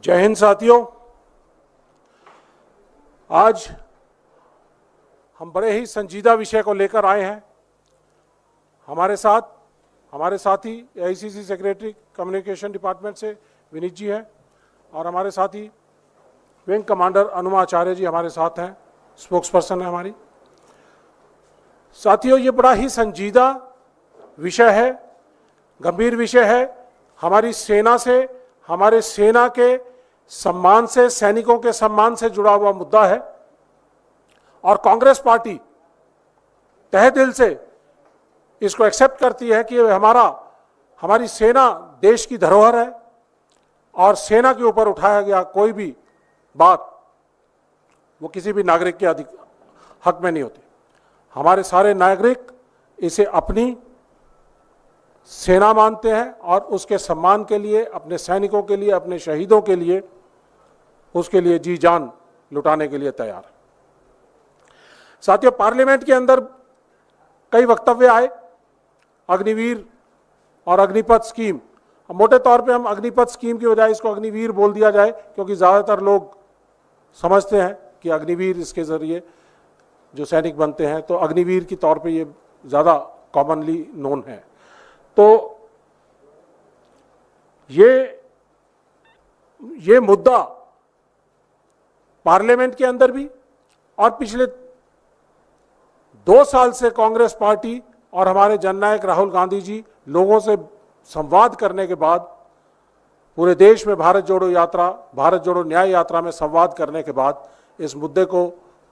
जय हिंद साथियों। आज हम बड़े ही संजीदा विषय को लेकर आए हैं। हमारे साथी एआईसीसी सेक्रेटरी कम्युनिकेशन डिपार्टमेंट से विनीत जी हैं और हमारे साथी विंग कमांडर अनुमा आचार्य जी हमारे साथ हैं, स्पोक्स पर्सन है हमारी। साथियों, ये बड़ा ही संजीदा विषय है, गंभीर विषय है। हमारी सेना से, हमारे सेना के सम्मान से, सैनिकों के सम्मान से जुड़ा हुआ मुद्दा है और कांग्रेस पार्टी तहे दिल से इसको एक्सेप्ट करती है कि हमारी सेना देश की धरोहर है और सेना के ऊपर उठाया गया कोई भी बात वो किसी भी नागरिक के हक में नहीं होती। हमारे सारे नागरिक इसे अपनी सेना मानते हैं और उसके सम्मान के लिए, अपने सैनिकों के लिए, अपने शहीदों के लिए, उसके लिए जी जान लुटाने के लिए तैयार है। साथियों, पार्लियामेंट के अंदर कई वक्तव्य आए अग्निवीर और अग्निपथ स्कीम। मोटे तौर पे हम अग्निपथ स्कीम की बजाय इसको अग्निवीर बोल दिया जाए, क्योंकि ज़्यादातर लोग समझते हैं कि अग्निवीर इसके ज़रिए जो सैनिक बनते हैं, तो अग्निवीर के तौर पे ये ज़्यादा कॉमनली नोन है। तो ये मुद्दा पार्लियामेंट के अंदर भी और पिछले 2 साल से कांग्रेस पार्टी और हमारे जननायक राहुल गांधी जी लोगों से संवाद करने के बाद, पूरे देश में भारत जोड़ो न्याय यात्रा में संवाद करने के बाद, इस मुद्दे को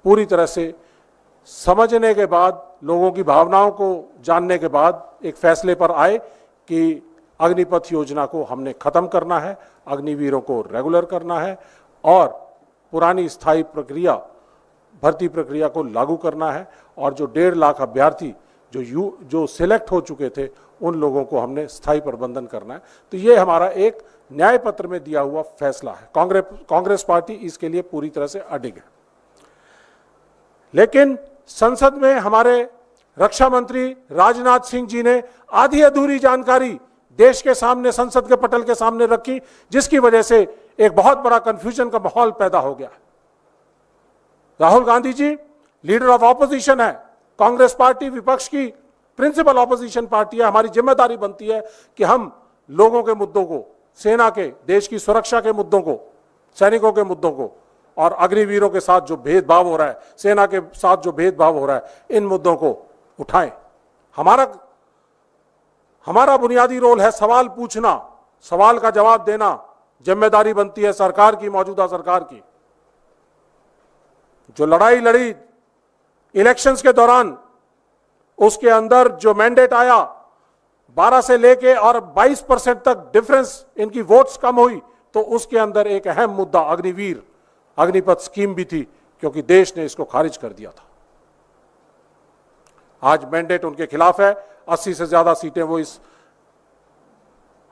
पूरी तरह से समझने के बाद, लोगों की भावनाओं को जानने के बाद एक फैसले पर आए कि अग्निपथ योजना को हमने खत्म करना है, अग्निवीरों को रेगुलर करना है और पुरानी स्थायी प्रक्रिया, भर्ती प्रक्रिया को लागू करना है और जो 1.5 लाख अभ्यर्थी जो सिलेक्ट हो चुके थे उन लोगों को हमने स्थायी प्रबंधन करना है। तो ये हमारा एक न्याय पत्र में दिया हुआ फैसला है। कांग्रेस पार्टी इसके लिए पूरी तरह से अडिग है। लेकिन संसद में हमारे रक्षा मंत्री राजनाथ सिंह जी ने आधी अधूरी जानकारी देश के सामने, संसद के पटल के सामने रखी, जिसकी वजह से एक बहुत बड़ा कंफ्यूजन का माहौल पैदा हो गया। Rahul Gandhi ji leader of opposition है, कांग्रेस पार्टी विपक्ष की प्रिंसिपल ऑपोजिशन पार्टी है। हमारी जिम्मेदारी बनती है कि हम लोगों के मुद्दों को, सेना के, देश की सुरक्षा के मुद्दों को, सैनिकों के मुद्दों को और अग्निवीरों के साथ जो भेदभाव हो रहा है, सेना के साथ जो भेदभाव हो रहा है, इन मुद्दों को उठाएं। हमारा बुनियादी रोल है सवाल पूछना, सवाल का जवाब देना। जिम्मेदारी बनती है सरकार की, मौजूदा सरकार की। जो लड़ाई लड़ी इलेक्शंस के दौरान, उसके अंदर जो मैंडेट आया 12 से लेके और 22% तक डिफरेंस इनकी वोट्स कम हुई, तो उसके अंदर एक अहम मुद्दा अग्निपथ स्कीम भी थी, क्योंकि देश ने इसको खारिज कर दिया था। आज मैंडेट उनके खिलाफ है, 80 से ज्यादा सीटें वो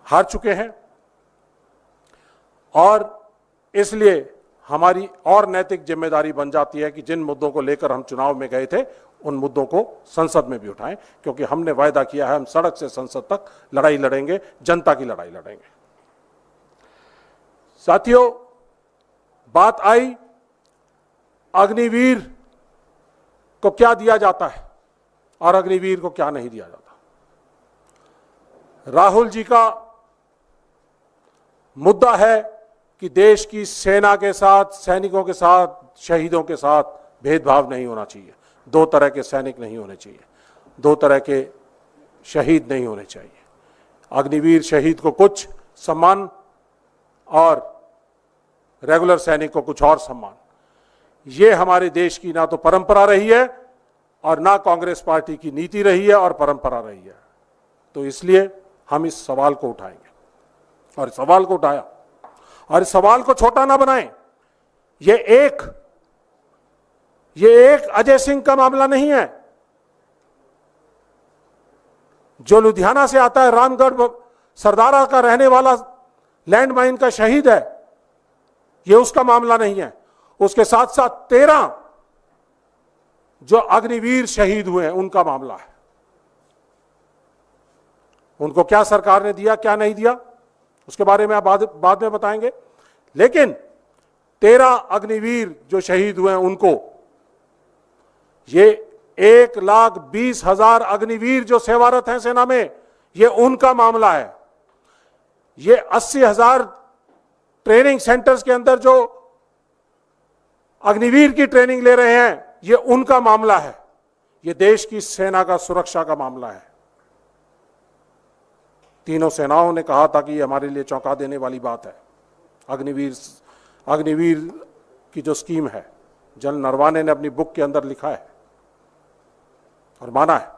हार चुके हैं और इसलिए हमारी और नैतिक जिम्मेदारी बन जाती है कि जिन मुद्दों को लेकर हम चुनाव में गए थे उन मुद्दों को संसद में भी उठाएं, क्योंकि हमने वायदा किया है हम सड़क से संसद तक लड़ाई लड़ेंगे, जनता की लड़ाई लड़ेंगे। साथियों, बात आई अग्निवीर को क्या दिया जाता है और अग्निवीर को क्या नहीं दिया जाता। राहुल जी का मुद्दा है कि देश की सेना के साथ, सैनिकों के साथ, शहीदों के साथ भेदभाव नहीं होना चाहिए। 2 तरह के सैनिक नहीं होने चाहिए, 2 तरह के शहीद नहीं होने चाहिए। अग्निवीर शहीद को कुछ सम्मान और रेगुलर सैनिक को कुछ और सम्मान। ये हमारे देश की ना तो परंपरा रही है और ना कांग्रेस पार्टी की नीति रही है और परंपरा रही है। तो इसलिए हम इस सवाल को उठाएंगे और इस सवाल को उठाया और इस सवाल को छोटा ना बनाएं। ये एक अजय सिंह का मामला नहीं है। जो लुधियाना से आता है, रामगढ़ सरदारा का रहने वाला लैंडमाइन का शहीद है, ये उसका मामला नहीं है। उसके साथ साथ 13 जो अग्निवीर शहीद हुए हैं उनका मामला है। उनको क्या सरकार ने दिया, क्या नहीं दिया, उसके बारे में आप बाद में बताएंगे। लेकिन 13 अग्निवीर जो शहीद हुए हैं उनको, ये 1,20,000 अग्निवीर जो सेवारत हैं सेना में, ये उनका मामला है। ये 80,000 ट्रेनिंग सेंटर्स के अंदर जो अग्निवीर की ट्रेनिंग ले रहे हैं, ये उनका मामला है। ये देश की सेना का सुरक्षा का मामला है। तीनों सेनाओं ने कहा था कि ये हमारे लिए चौंका देने वाली बात है। अग्निवीर की जो स्कीम है, जनरल नरवाने ने अपनी बुक के अंदर लिखा है और माना है,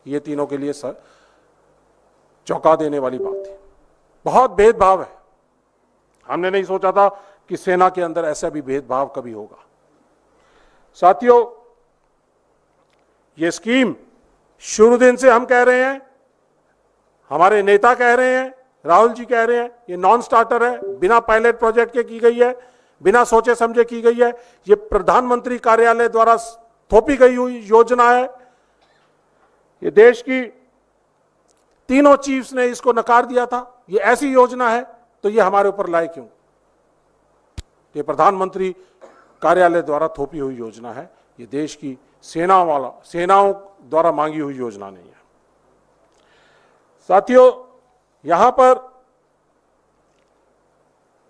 ये तीनों के लिए चौंका देने वाली बात थी। बहुत भेदभाव है। हमने नहीं सोचा था कि सेना के अंदर ऐसा भी भेदभाव कभी होगा। साथियों, ये स्कीम शुरू दिन से हम कह रहे हैं, हमारे नेता कह रहे हैं, राहुल जी कह रहे हैं, ये नॉन स्टार्टर है, बिना पायलट प्रोजेक्ट के की गई है, बिना सोचे समझे की गई है। ये प्रधानमंत्री कार्यालय द्वारा थोपी गई हुई योजना है। ये देश की तीनों चीफ्स ने इसको नकार दिया था। ये ऐसी योजना है तो ये हमारे ऊपर लाए क्यों? ये प्रधानमंत्री कार्यालय द्वारा थोपी हुई योजना है। ये देश की सेनाओं द्वारा मांगी हुई योजना नहीं है। साथियों, यहां पर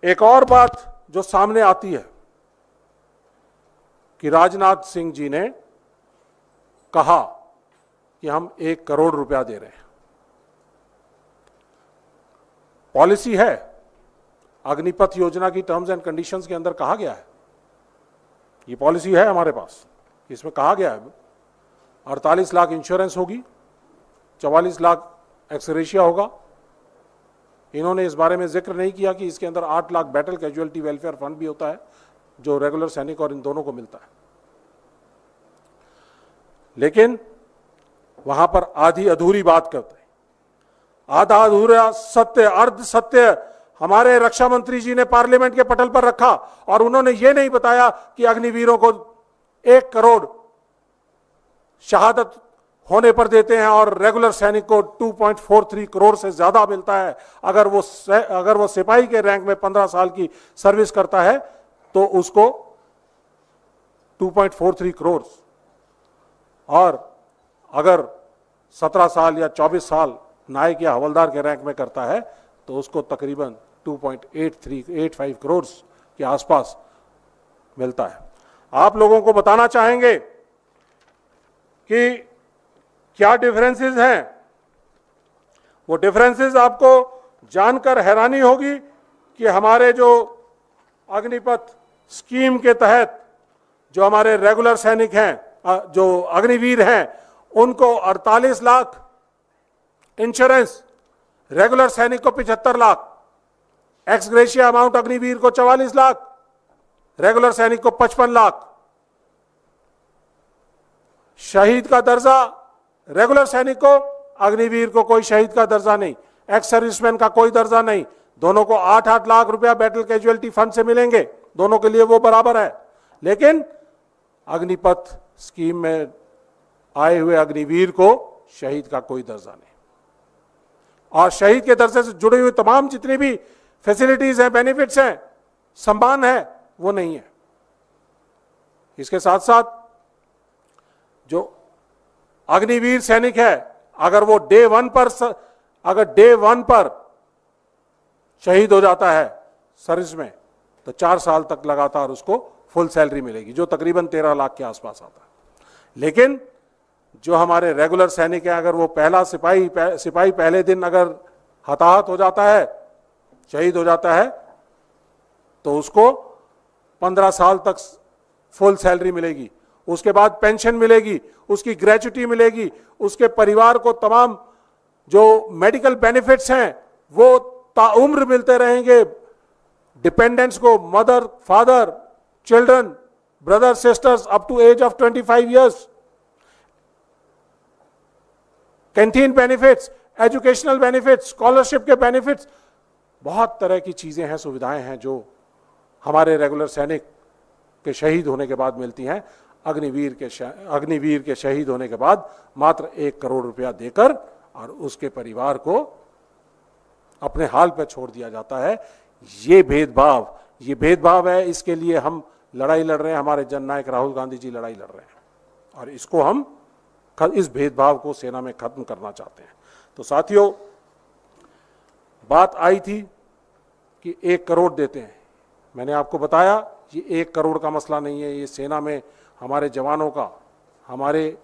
एक और बात जो सामने आती है कि राजनाथ सिंह जी ने कहा कि हम 1 करोड़ रुपया दे रहे हैं। पॉलिसी है, अग्निपथ योजना की टर्म्स एंड कंडीशंस के अंदर कहा गया है, ये पॉलिसी है हमारे पास। इसमें कहा गया है 48 लाख इंश्योरेंस होगी, 44 लाख एक्सग्रेशिया होगा। इन्होंने इस बारे में जिक्र नहीं किया कि इसके अंदर 8 lakh battle casualty welfare fund भी होता है, जो रेगुलर सैनिक और इन दोनों को मिलता है। लेकिन वहां पर आधी अधूरी बात करते हैं, आधा अधूरा सत्य, अर्ध सत्य हमारे रक्षा मंत्री जी ने पार्लियामेंट के पटल पर रखा और उन्होंने ये नहीं बताया कि अग्निवीरों को 1 करोड़ शहादत होने पर देते हैं और रेगुलर सैनिक को 2.43 करोड़ से ज्यादा मिलता है। अगर वो सिपाही के रैंक में 15 साल की सर्विस करता है तो उसको 2.43 करोड़, और अगर 17 साल या 24 साल नायक या हवलदार के रैंक में करता है तो उसको तकरीबन 2.85 करोड़ के आसपास मिलता है। आप लोगों को बताना चाहेंगे कि क्या डिफरेंसेस हैं। वो डिफरेंसेस आपको जानकर हैरानी होगी कि हमारे जो अग्निपथ स्कीम के तहत जो हमारे रेगुलर सैनिक हैं, जो अग्निवीर हैं, उनको 48 लाख इंश्योरेंस, रेगुलर सैनिक को 75 lakh, x gratia amount Agniveer को 44 लाख, रेगुलर सैनिक को 55 लाख, शहीद का दर्जा रेगुलर सैनिक को, अग्निवीर को कोई शहीद का दर्जा नहीं, एक्स सर्विसमैन का कोई दर्जा नहीं। दोनों को 8-8 लाख रुपया बैटल कैजुअलिटी फंड से मिलेंगे, दोनों के लिए वो बराबर है। लेकिन अग्निपथ स्कीम में आए हुए अग्निवीर को शहीद का कोई दर्जा नहीं, और शहीद के दर्जे से जुड़ी हुई तमाम जितनी भी फैसिलिटीज हैं, बेनिफिट्स हैं, सम्मान है, वो नहीं है। इसके साथ साथ जो अग्निवीर सैनिक है, अगर वो डे वन पर शहीद हो जाता है सर्विस में, तो 4 साल तक लगातार उसको फुल सैलरी मिलेगी, जो तकरीबन 13 लाख के आसपास आता है। लेकिन जो हमारे रेगुलर सैनिक हैं, अगर वो पहला सिपाही पहले दिन अगर हताहत हो जाता है, शहीद हो जाता है, तो उसको 15 साल तक फुल सैलरी मिलेगी, उसके बाद पेंशन मिलेगी, उसकी ग्रेच्युटी मिलेगी, उसके परिवार को तमाम जो मेडिकल बेनिफिट्स हैं वो ताउम्र मिलते रहेंगे। डिपेंडेंट्स को, mother, father, children, brother, sisters up to age of 25 years, canteen benefits, educational benefits, scholarship के बेनिफिट्स, बहुत तरह की चीजें हैं, सुविधाएं हैं जो हमारे रेगुलर सैनिक के शहीद होने के बाद मिलती हैं। अग्निवीर के शहीद होने के बाद मात्र 1 करोड़ रुपया देकर और उसके परिवार को अपने हाल पर छोड़ दिया जाता है। ये भेदभाव, ये भेदभाव है, इसके लिए हम लड़ाई लड़ रहे हैं, हमारे जननायक राहुल गांधी जी लड़ाई लड़ रहे हैं और इसको हम इस भेदभाव को सेना में खत्म करना चाहते हैं। तो साथियों, बात आई थी कि 1 करोड़ देते हैं। मैंने आपको बताया ये 1 करोड़ का मसला नहीं है, ये सेना में हमारे जवानों का, हमारे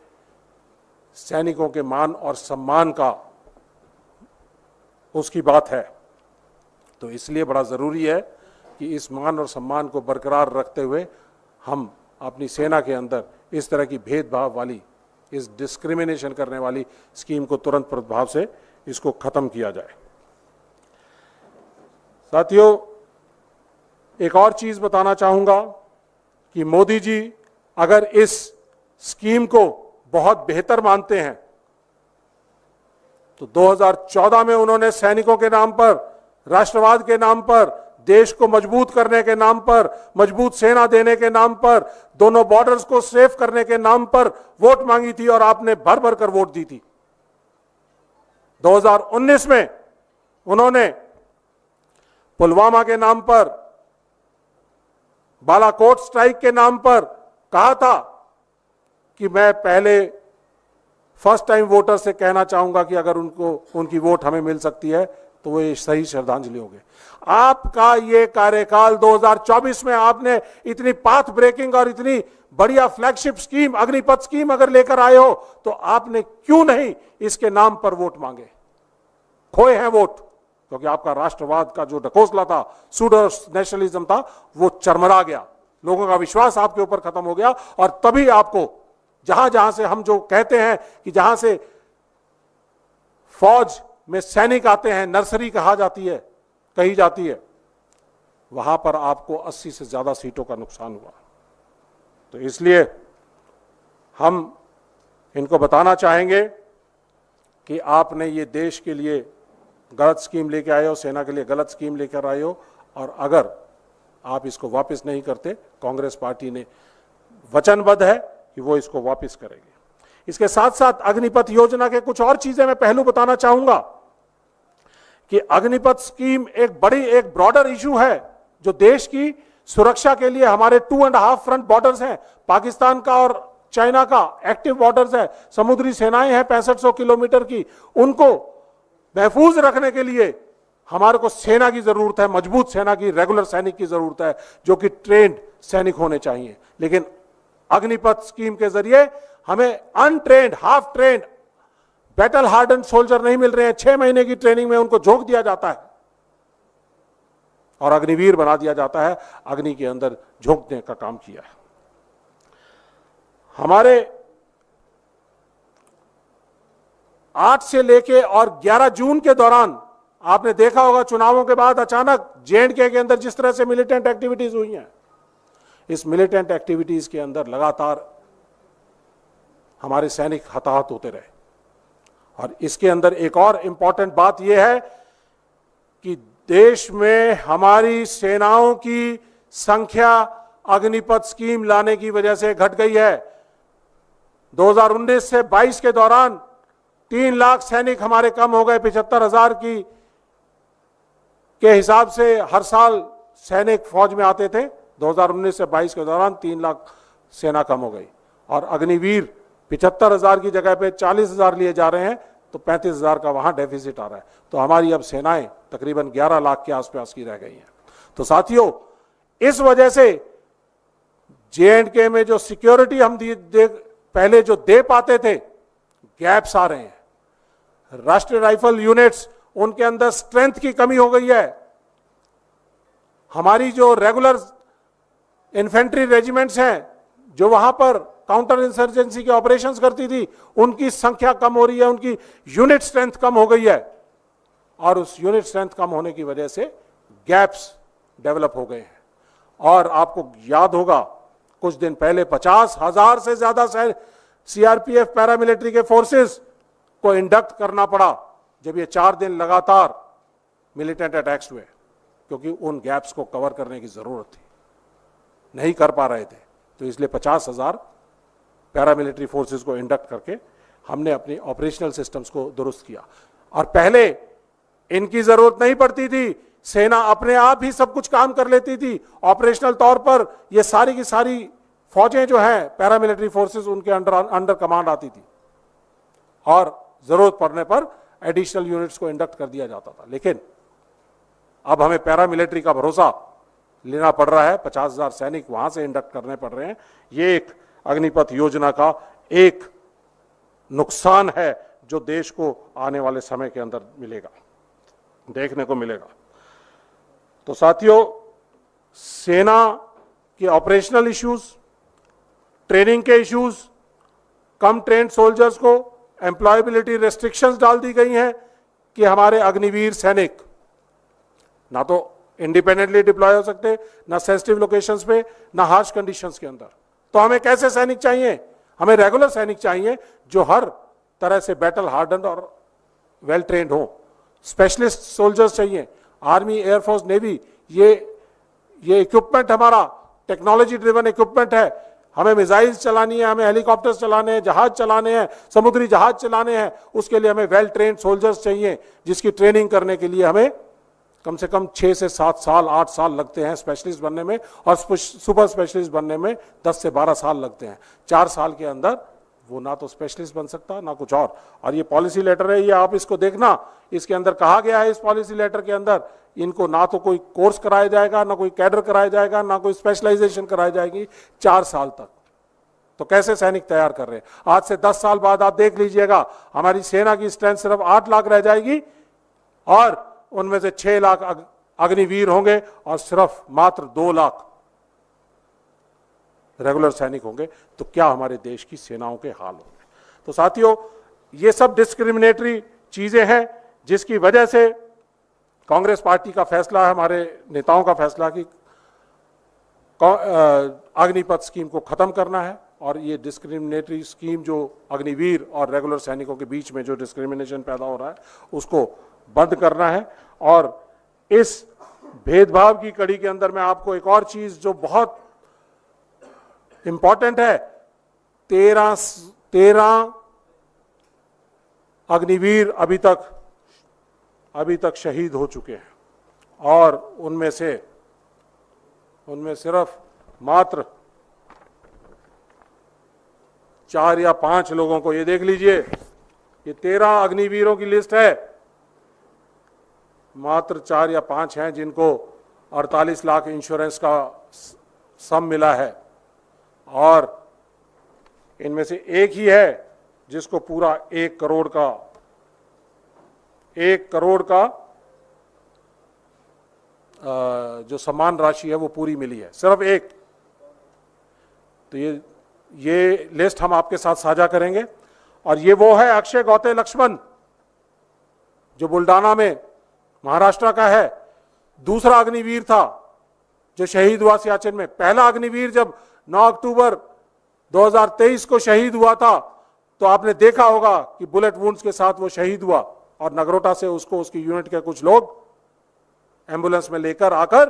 सैनिकों के मान और सम्मान का उसकी बात है। तो इसलिए बड़ा ज़रूरी है कि इस मान और सम्मान को बरकरार रखते हुए हम अपनी सेना के अंदर इस तरह की भेदभाव वाली, इस डिस्क्रिमिनेशन करने वाली स्कीम को तुरंत प्रभाव से इसको खत्म किया जाए। साथियों, एक और चीज बताना चाहूंगा कि मोदी जी अगर इस स्कीम को बहुत बेहतर मानते हैं तो 2014 में उन्होंने सैनिकों के नाम पर, राष्ट्रवाद के नाम पर, देश को मजबूत करने के नाम पर, मजबूत सेना देने के नाम पर, दोनों बॉर्डर्स को सेफ करने के नाम पर वोट मांगी थी और आपने भर भर कर वोट दी थी। 2019 में उन्होंने पुलवामा के नाम पर, बालाकोट स्ट्राइक के नाम पर कहा था कि मैं पहले फर्स्ट टाइम वोटर से कहना चाहूंगा कि अगर उनकी वोट हमें मिल सकती है तो वो सही श्रद्धांजलि होगी। आपका ये कार्यकाल 2024 में आपने इतनी पाथ ब्रेकिंग और इतनी बढ़िया फ्लैगशिप स्कीम, अग्निपथ स्कीम अगर लेकर आए हो तो आपने क्यों नहीं इसके नाम पर वोट मांगे? खोए हैं वोट क्योंकि आपका राष्ट्रवाद का जो ढकोसला था, सूडो नेशनलिज्म था, वो चरमरा गया, लोगों का विश्वास आपके ऊपर खत्म हो गया और तभी आपको जहां जहां से हम जो कहते हैं कि जहां से फौज में सैनिक आते हैं, नर्सरी कही जाती है, वहां पर आपको 80 से ज्यादा सीटों का नुकसान हुआ। तो इसलिए हम इनको बताना चाहेंगे कि आपने ये देश के लिए गलत स्कीम लेके आए हो, सेना के लिए गलत स्कीम लेकर आए हो और अगर आप इसको वापस नहीं करते, कांग्रेस पार्टी ने वचनबद्ध है कि वो इसको वापस करेगी। इसके साथ साथ अग्निपथ योजना के कुछ और चीजें मैं पहलू बताना चाहूंगा कि अग्निपथ स्कीम एक ब्रॉडर इशू है जो देश की सुरक्षा के लिए, हमारे 2.5 फ्रंट बॉर्डर्स हैं, पाकिस्तान का और चाइना का एक्टिव बॉर्डर्स है, समुद्री सेनाएं हैं 6500 किलोमीटर की, उनको महफूज रखने के लिए हमारे को सेना की जरूरत है, मजबूत सेना की, रेगुलर सैनिक की जरूरत है जो कि ट्रेंड सैनिक होने चाहिए। लेकिन अग्निपथ स्कीम के जरिए हमें untrained, half trend, battle harden soldier नहीं मिल रहे हैं। 6 महीने की ट्रेनिंग में उनको झोंक दिया जाता है और अग्निवीर बना दिया जाता है, अग्नि के अंदर झोंकने का काम किया है। हमारे 8 से लेके और 11 जून के दौरान आपने देखा होगा चुनावों के बाद अचानक J&K के अंदर जिस तरह से मिलिटेंट एक्टिविटीज हुई हैं, इस मिलिटेंट एक्टिविटीज के अंदर लगातार हमारे सैनिक हताहत होते रहे। और इसके अंदर एक और इंपॉर्टेंट बात यह है कि देश में हमारी सेनाओं की संख्या अग्निपथ स्कीम लाने की वजह से घट गई है। 2019 से 22 के दौरान 3 लाख सैनिक हमारे कम हो गए। 75,000 के हिसाब से हर साल सैनिक फौज में आते थे। 2019 से 22 के दौरान 3 लाख सेना कम हो गई और अग्निवीर 75,000 की जगह पे 40,000 लिए जा रहे हैं, तो 35,000 का वहां डेफिसिट आ रहा है। तो हमारी अब सेनाएं तकरीबन 11 लाख के आसपास की रह गई हैं। तो साथियों, इस वजह से J&K में जो सिक्योरिटी हम पहले जो दे पाते थे, गैप्स आ रहे हैं। राष्ट्रीय राइफल यूनिट्स, उनके अंदर स्ट्रेंथ की कमी हो गई है। हमारी जो रेगुलर इन्फेंट्री रेजिमेंट्स हैं जो वहां पर काउंटर इंसर्जेंसी के ऑपरेशंस करती थी, उनकी संख्या कम हो रही है, उनकी यूनिट स्ट्रेंथ कम हो गई है और उस यूनिट स्ट्रेंथ कम होने की वजह से गैप्स डेवलप हो गए हैं। और आपको याद होगा कुछ दिन पहले 50,000 से ज्यादा CRPF पैरामिलिट्री के फोर्सेस को इंडक्ट करना पड़ा जब ये 4 दिन लगातार मिलिटेंट अटैक्स हुए, क्योंकि उन गैप्स को कवर करने की जरूरत थी, नहीं कर पा रहे थे। तो इसलिए 50,000 पैरामिलिट्री फोर्सेस को इंडक्ट करके हमने अपनी ऑपरेशनल सिस्टम्स को दुरुस्त किया। और पहले इनकी जरूरत नहीं पड़ती थी सेना अपने आप ही सब कुछ काम कर लेती थी। ऑपरेशनल तौर पर ये सारी की सारी फौजें जो हैं पैरामिलिट्री फोर्सेस उनके अंडर कमांड आती थी और जरूरत पड़ने पर एडिशनल यूनिट्स को इंडक्ट कर दिया जाता था। लेकिन अब हमें पैरामिलिट्री का भरोसा लेना पड़ रहा है, 50,000 सैनिक वहां से इंडक्ट करने पड़ रहे हैं। ये एक अग्निपथ योजना का एक नुकसान है जो देश को आने वाले समय के अंदर मिलेगा, देखने को मिलेगा। तो साथियों, सेना के ऑपरेशनल इश्यूज, ट्रेनिंग के इश्यूज, कम ट्रेन्ड सोल्जर्स को एम्प्लॉयबिलिटी रेस्ट्रिक्शंस डाल दी गई हैं कि हमारे अग्निवीर सैनिक ना तो इंडिपेंडेंटली डिप्लॉय हो सकते, ना सेंसिटिव लोकेशंस पे, ना हार्श कंडीशंस के अंदर। तो हमें कैसे सैनिक चाहिए? हमें रेगुलर सैनिक चाहिए जो हर तरह से बैटल हार्डन्ड और वेल ट्रेन्ड हो। स्पेशलिस्ट सोल्जर्स चाहिए, आर्मी, एयरफोर्स, नेवी, ये इक्विपमेंट हमारा टेक्नोलॉजी ड्रिवन इक्विपमेंट है। हमें मिसाइल्स चलानी है, हमें हेलीकॉप्टर्स चलाने हैं, जहाज चलाने हैं, समुद्री जहाज चलाने हैं, उसके लिए हमें वेल ट्रेन्ड सोल्जर्स चाहिए, जिसकी ट्रेनिंग करने के लिए हमें कम से कम 6 से 7 साल 8 साल लगते हैं स्पेशलिस्ट बनने में, और सुपर स्पेशलिस्ट बनने में 10 से 12 साल लगते हैं। 4 साल के अंदर वो ना तो स्पेशलिस्ट बन सकता ना कुछ और ये पॉलिसी लेटर है, ये आप इसको देखना, इसके अंदर कहा गया है, इस पॉलिसी लेटर के अंदर इनको ना तो कोई कोर्स कराया जाएगा, ना कोई कैडर कराया जाएगा, ना कोई स्पेशलाइजेशन कराई जाएगी 4 साल तक। तो कैसे सैनिक तैयार कर रहे हैं? आज से 10 साल बाद आप देख लीजिएगा, हमारी सेना की स्ट्रेंथ सिर्फ 8 लाख रह जाएगी और उनमें से 6 लाख अग्निवीर होंगे और सिर्फ मात्र 2 लाख रेगुलर सैनिक होंगे। तो क्या हमारे देश की सेनाओं के हाल होंगे? तो साथियों, ये सब डिस्क्रिमिनेटरी चीजें हैं जिसकी वजह से कांग्रेस पार्टी का फैसला है, हमारे नेताओं का फैसला कि अग्निपथ स्कीम को खत्म करना है और ये डिस्क्रिमिनेटरी स्कीम जो अग्निवीर और रेगुलर सैनिकों के बीच में जो डिस्क्रिमिनेशन पैदा हो रहा है उसको बंद करना है। और इस भेदभाव की कड़ी के अंदर मैं आपको एक और चीज जो बहुत इंपॉर्टेंट है, 13 अग्निवीर अभी तक शहीद हो चुके हैं और उनमें सिर्फ मात्र 4 या 5 लोगों को, ये देख लीजिए, ये 13 अग्निवीरों की लिस्ट है, मात्र 4 या 5 हैं जिनको 48 लाख इंश्योरेंस का सम मिला है और इनमें से एक ही है जिसको पूरा 1 करोड़ का जो सम्मान राशि है वो पूरी मिली है, सिर्फ एक। तो ये लिस्ट हम आपके साथ साझा करेंगे। और ये वो है अक्षय गौते लक्ष्मण जो बुल्डाना में महाराष्ट्र का है, दूसरा अग्निवीर था जो शहीद हुआ सियाचिन में। पहला अग्निवीर जब 9 अक्टूबर 2023 को शहीद हुआ था तो आपने देखा होगा कि बुलेट वुंड्स के साथ वो शहीद हुआ और नगरोटा से उसको उसकी यूनिट के कुछ लोग एम्बुलेंस में लेकर आकर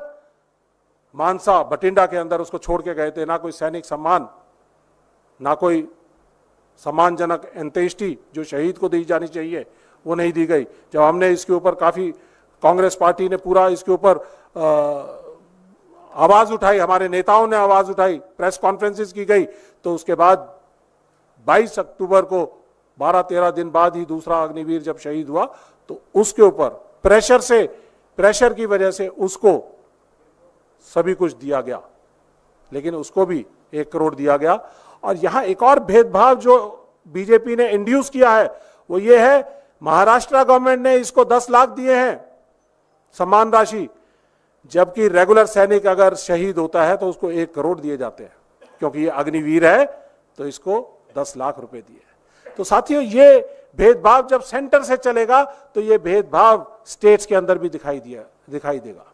मानसा बठिंडा के अंदर उसको छोड़ के गए थे। ना कोई सैनिक सम्मान, ना कोई सम्मानजनक अंत्येष्टि जो शहीद को दी जानी चाहिए वो नहीं दी गई। जब हमने इसके ऊपर काफी, कांग्रेस पार्टी ने पूरा इसके ऊपर आवाज उठाई, हमारे नेताओं ने आवाज उठाई, प्रेस कॉन्फ्रेंसेस की गई, तो उसके बाद 22 अक्टूबर को 12-13 दिन बाद ही दूसरा अग्निवीर जब शहीद हुआ तो उसके ऊपर प्रेशर की वजह से उसको सभी कुछ दिया गया, लेकिन उसको भी 1 करोड़ दिया गया। और यहां एक और भेदभाव जो बीजेपी ने इंड्यूस किया है वो ये है, महाराष्ट्र गवर्नमेंट ने इसको 10 लाख दिए हैं सम्मान राशि, जबकि रेगुलर सैनिक अगर शहीद होता है तो उसको 1 करोड़ दिए जाते हैं, क्योंकि ये अग्निवीर है तो इसको 10 लाख रुपए दिए। तो साथियों, ये भेदभाव जब सेंटर से चलेगा तो ये भेदभाव स्टेट्स के अंदर भी दिखाई देगा।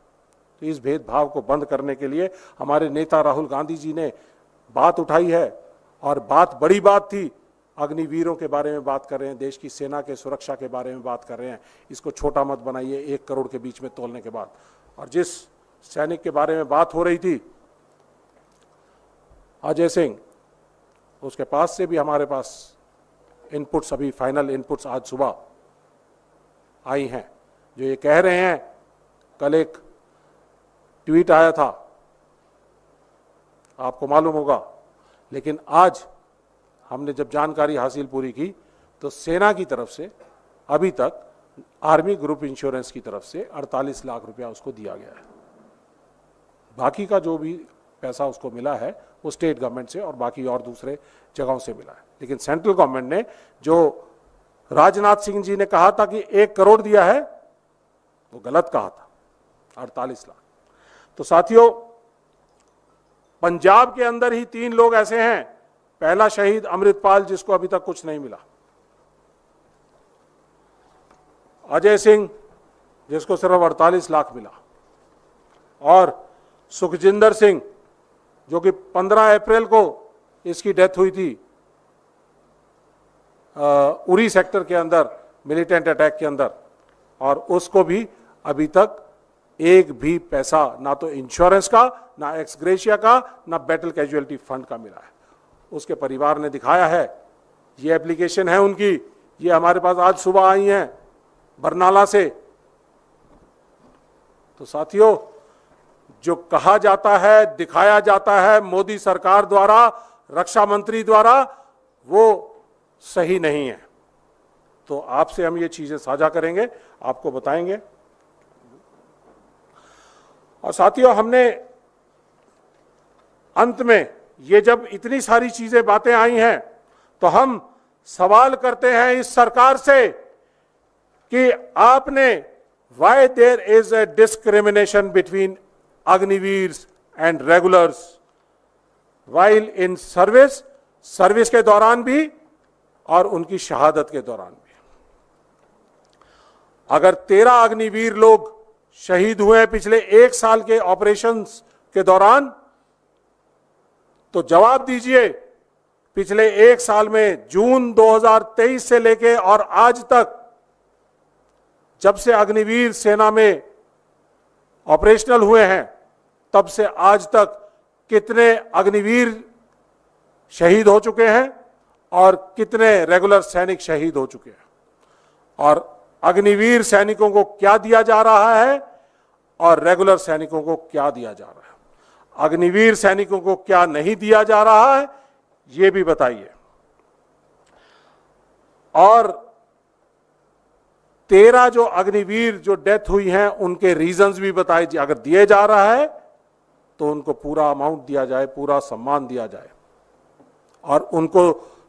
तो इस भेदभाव को बंद करने के लिए हमारे नेता राहुल गांधी जी ने बात उठाई है और बात बड़ी बात थी। अग्निवीरों के बारे में बात कर रहे हैं, देश की सेना के सुरक्षा के बारे में बात कर रहे हैं, इसको छोटा मत बनाइए 1 करोड़ के बीच में तोलने के बाद। और जिस सैनिक के बारे में बात हो रही थी, अजय सिंह, उसके पास से भी हमारे पास इनपुट्स, अभी फाइनल इनपुट्स आज सुबह आई हैं, जो ये कह रहे हैं कल एक ट्वीट आया था, आपको मालूम होगा, लेकिन आज हमने जब जानकारी हासिल पूरी की तो सेना की तरफ से अभी तक आर्मी ग्रुप इंश्योरेंस की तरफ से 48 लाख रुपया उसको दिया गया है। बाकी का जो भी पैसा उसको मिला है वो स्टेट गवर्नमेंट से और बाकी और दूसरे जगहों से मिला है। लेकिन सेंट्रल गवर्नमेंट ने जो राजनाथ सिंह जी ने कहा था कि 1 करोड़ दिया है, वो गलत कहा था, 48 लाख। तो साथियों, पंजाब के अंदर ही 3 लोग ऐसे हैं। पहला शहीद अमृतपाल, जिसको अभी तक कुछ नहीं मिला, अजय सिंह, जिसको सिर्फ 48 लाख मिला, और सुखजिंदर सिंह, जो कि 15 अप्रैल को इसकी डेथ हुई थी उरी सेक्टर के अंदर मिलिटेंट अटैक के अंदर, और उसको भी अभी तक एक भी पैसा ना तो इंश्योरेंस का, ना एक्स ग्रेशिया का, ना बैटल कैजुअलिटी फंड का मिला है। उसके परिवार ने दिखाया है, ये एप्लीकेशन है उनकी, ये हमारे पास आज सुबह आई हैं बरनाला से। तो साथियों, जो कहा जाता है, दिखाया जाता है मोदी सरकार द्वारा, रक्षा मंत्री द्वारा, वो सही नहीं है। तो आपसे हम ये चीजें साझा करेंगे, आपको बताएंगे। और साथियों, हमने अंत में ये जब इतनी सारी चीजें बातें आई हैं, तो हम सवाल करते हैं इस सरकार से कि आपने why there is a discrimination between Agniveers and regulars while in service, service के दौरान भी और उनकी शहादत के दौरान भी। अगर 13 अग्निवीर लोग शहीद हुए हैं पिछले 1 साल के ऑपरेशंस के दौरान, तो जवाब दीजिए, पिछले 1 साल में जून 2023 से लेके और आज तक, जब से अग्निवीर सेना में ऑपरेशनल हुए हैं, तब से आज तक कितने अग्निवीर शहीद हो चुके हैं और कितने रेगुलर सैनिक शहीद हो चुके हैं, और अग्निवीर सैनिकों को क्या दिया जा रहा है और रेगुलर सैनिकों को क्या दिया जा रहा है, अग्निवीर सैनिकों को क्या नहीं दिया जा रहा है, ये भी बताइए। और 13 जो अग्निवीर जो डेथ हुई हैं, उनके रीजंस भी बताइए। अगर दिए जा रहा है तो उनको पूरा अमाउंट दिया जाए, पूरा सम्मान दिया जाए, और उनको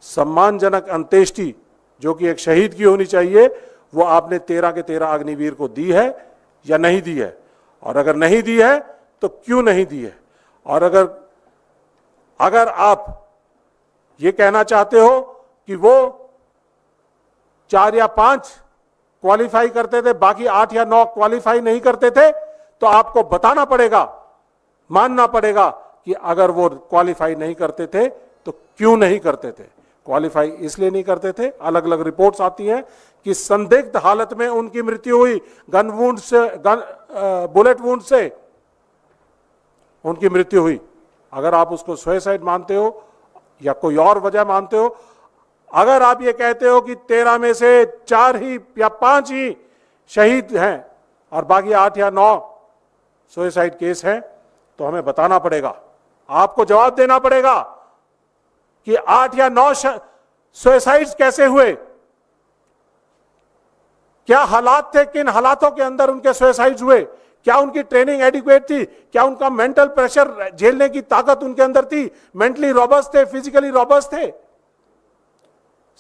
सम्मानजनक अंत्येष्टि जो कि एक शहीद की होनी चाहिए, वो आपने 13 के 13 अग्निवीर को दी है या नहीं दी है, और अगर नहीं दी है तो क्यों नहीं दी है। और अगर आप ये कहना चाहते हो कि वो 4 या 5 क्वालिफाई करते थे, बाकी 8 या 9 क्वालिफाई नहीं करते थे, तो आपको बताना पड़ेगा, मानना पड़ेगा कि अगर वो क्वालिफाई नहीं करते थे तो क्यों नहीं करते थे। क्वालिफाई इसलिए नहीं करते थे, अलग अलग रिपोर्ट्स आती हैं कि संदिग्ध हालत में उनकी मृत्यु हुई, गन वुंड से, बुलेट वुंड से उनकी मृत्यु हुई। अगर आप उसको सुसाइड मानते हो या कोई और वजह मानते हो, अगर आप ये कहते हो कि 13 में से 4 ही या 5 ही शहीद हैं और बाकी 8 या 9 सुसाइड केस हैं, तो हमें बताना पड़ेगा, आपको जवाब देना पड़ेगा कि 8 या 9 सुसाइड्स कैसे हुए, क्या हालात थे, किन हालातों के अंदर उनके सुसाइड्स हुए, क्या उनकी ट्रेनिंग एडिक्वेट थी, क्या उनका मेंटल प्रेशर झेलने की ताकत उनके अंदर थी, मेंटली रॉबस्ट थे, फिजिकली रॉबस्ट थे।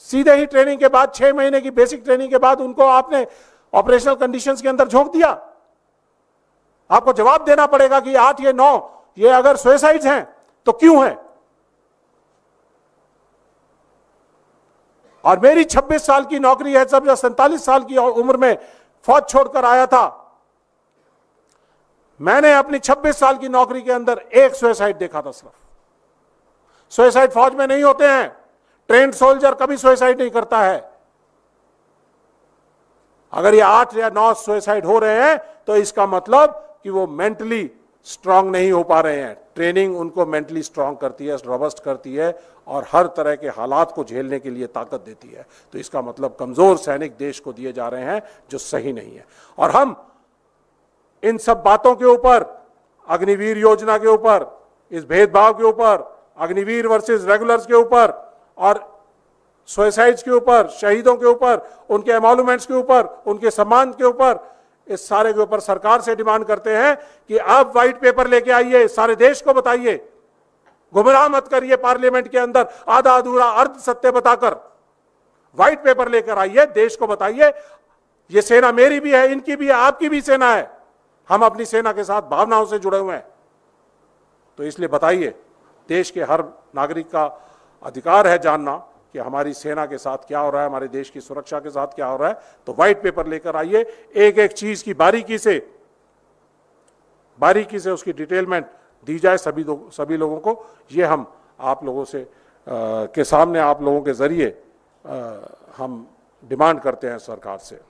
सीधे ही ट्रेनिंग के बाद 6 महीने की बेसिक ट्रेनिंग के बाद उनको आपने ऑपरेशनल कंडीशंस के अंदर झोंक दिया। आपको जवाब देना पड़ेगा कि 8 या 9 ये अगर सुसाइड्स हैं तो क्यों हैं। और मेरी 26 साल की नौकरी है, जब 47 साल की उम्र में फौज छोड़कर आया था, मैंने अपनी 26 साल की नौकरी के अंदर एक सुसाइड देखा था सिर्फ। सुसाइड फौज में नहीं होते हैं, ट्रेंड सोल्जर कभी सुसाइड नहीं करता है। अगर ये 8 या 9 सुसाइड हो रहे हैं तो इसका मतलब कि वो मेंटली स्ट्रांग नहीं हो पा रहे हैं। ट्रेनिंग उनको मेंटली स्ट्रांग करती है, रोबस्ट करती है और हर तरह के हालात को झेलने के लिए ताकत देती है। तो इसका मतलब कमजोर सैनिक देश को दिए जा रहे हैं, जो सही नहीं है। और हम इन सब बातों के ऊपर, अग्निवीर योजना के ऊपर, इस भेदभाव के ऊपर, अग्निवीर वर्सेस रेगुलर्स के ऊपर और सुसाइड्स के ऊपर, शहीदों के ऊपर, उनके एमोल्यूमेंट्स के ऊपर, उनके सम्मान के ऊपर, इस सारे के ऊपर सरकार से डिमांड करते हैं कि आप व्हाइट पेपर लेके आइए, सारे देश को बताइए, गुमराह मत करिए पार्लियामेंट के अंदर आधा अधूरा अर्ध सत्य बताकर। व्हाइट पेपर लेकर आइए, देश को बताइए ये सेना मेरी भी है, इनकी भी है, आपकी भी सेना है, हम अपनी सेना के साथ भावनाओं से जुड़े हुए हैं। तो इसलिए बताइए, देश के हर नागरिक का अधिकार है जानना कि हमारी सेना के साथ क्या हो रहा है, हमारे देश की सुरक्षा के साथ क्या हो रहा है। तो व्हाइट पेपर लेकर आइए, एक एक चीज की बारीकी से उसकी डिटेलमेंट दी जाए सभी लोगों को। ये हम आप लोगों से के सामने, आप लोगों के जरिए हम डिमांड करते हैं सरकार से।